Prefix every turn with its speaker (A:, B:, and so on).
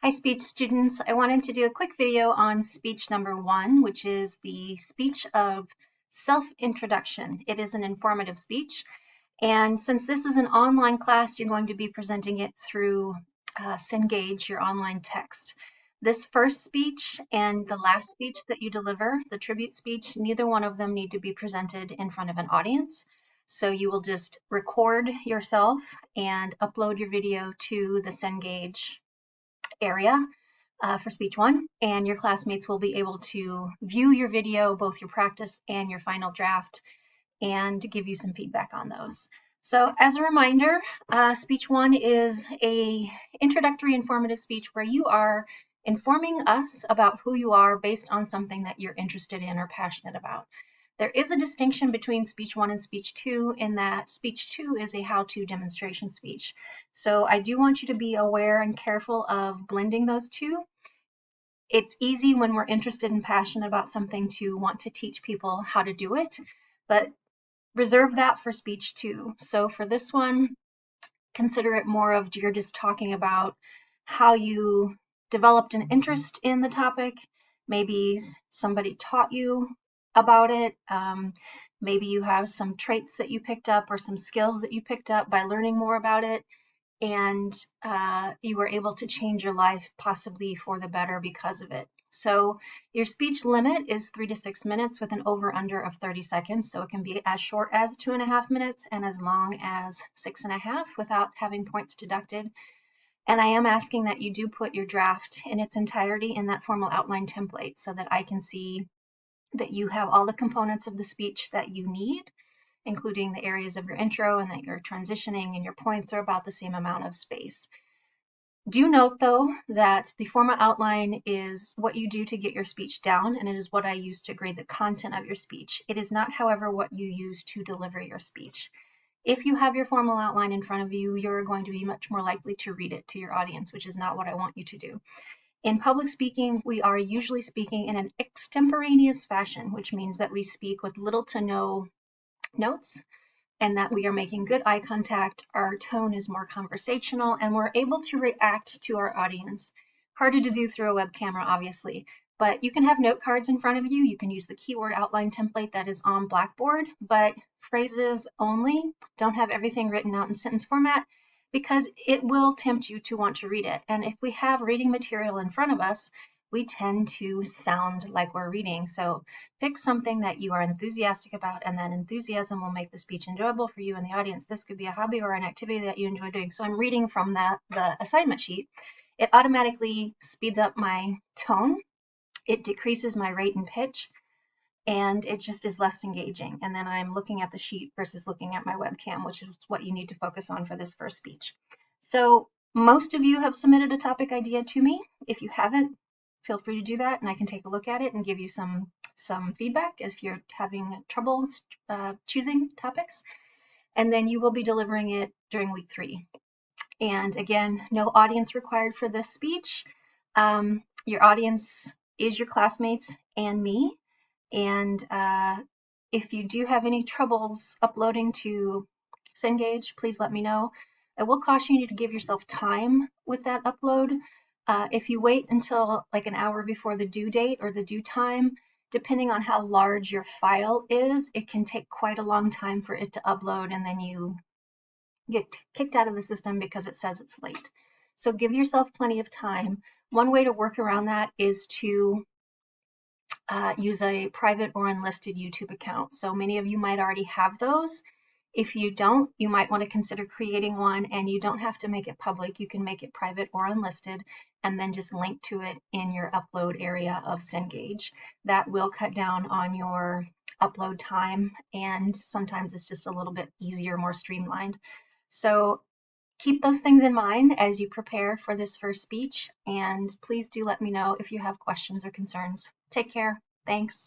A: Hi, speech students. I wanted to do a quick video on speech number 1, which is the speech of self-introduction. It is an informative speech, and since this is an online class, you're going to be presenting it through Cengage, your online text. This first speech and the last speech that you deliver, the tribute speech, neither one of them need to be presented in front of an audience. So you will just record yourself and upload your video to the Cengage area for speech 1, and your classmates will be able to view your video, both your practice and your final draft, and give you some feedback on those. So as a reminder, speech 1 is a introductory informative speech where you are informing us about who you are based on something that you're interested in or passionate about. There is a distinction between speech 1 and speech 2 in that speech 2 is a how-to demonstration speech. So I do want you to be aware and careful of blending those two. It's easy when we're interested and passionate about something to want to teach people how to do it, but reserve that for speech 2. So for this one, consider it more of you're just talking about how you developed an interest in the topic. Maybe somebody taught you about it. Maybe you have some traits that you picked up or some skills that you picked up by learning more about it, and you were able to change your life possibly for the better because of it. So your speech limit is 3 to 6 minutes with an over-under of 30 seconds. So it can be as short as 2.5 minutes and as long as 6.5 without having points deducted. And I am asking that you do put your draft in its entirety in that formal outline template so that I can see that you have all the components of the speech that you need, including the areas of your intro, and that you're transitioning and your points are about the same amount of space. Do note, though, that the formal outline is what you do to get your speech down, and it is what I use to grade the content of your speech. It is not, however, what you use to deliver your speech. If you have your formal outline in front of you, you're going to be much more likely to read it to your audience, which is not what I want you to do. In public speaking, we are usually speaking in an extemporaneous fashion, which means that we speak with little to no notes and that we are making good eye contact. Our tone is more conversational and we're able to react to our audience. Harder to do through a web camera, obviously, but you can have note cards in front of you. You can use the keyword outline template that is on Blackboard, but phrases only. Don't have everything written out in sentence format because it will tempt you to want to read it. And if we have reading material in front of us, we tend to sound like we're reading. So pick something that you are enthusiastic about, and that enthusiasm will make the speech enjoyable for you and the audience. This could be a hobby or an activity that you enjoy doing. So I'm reading from the assignment sheet. It automatically speeds up my tone. It decreases my rate and pitch, and it just is less engaging. And then I'm looking at the sheet versus looking at my webcam, which is what you need to focus on for this first speech. So most of you have submitted a topic idea to me. If you haven't, feel free to do that, and I can take a look at it and give you some feedback if you're having trouble choosing topics. And then you will be delivering it during week 3. And again, no audience required for this speech. Your audience is your classmates and me. And if you do have any troubles uploading to Cengage, please let me know. I will caution you to give yourself time with that upload. If you wait until like an hour before the due date or the due time, depending on how large your file is, it can take quite a long time for it to upload, and then you get kicked out of the system because it says it's late. So give yourself plenty of time. One way to work around that is to use a private or unlisted YouTube account. So many of you might already have those. If you don't, you might want to consider creating one, and you don't have to make it public. You can make it private or unlisted and then just link to it in your upload area of Cengage. That will cut down on your upload time, and sometimes it's just a little bit easier, more streamlined. So keep those things in mind as you prepare for this first speech, and please do let me know if you have questions or concerns. Take care. Thanks.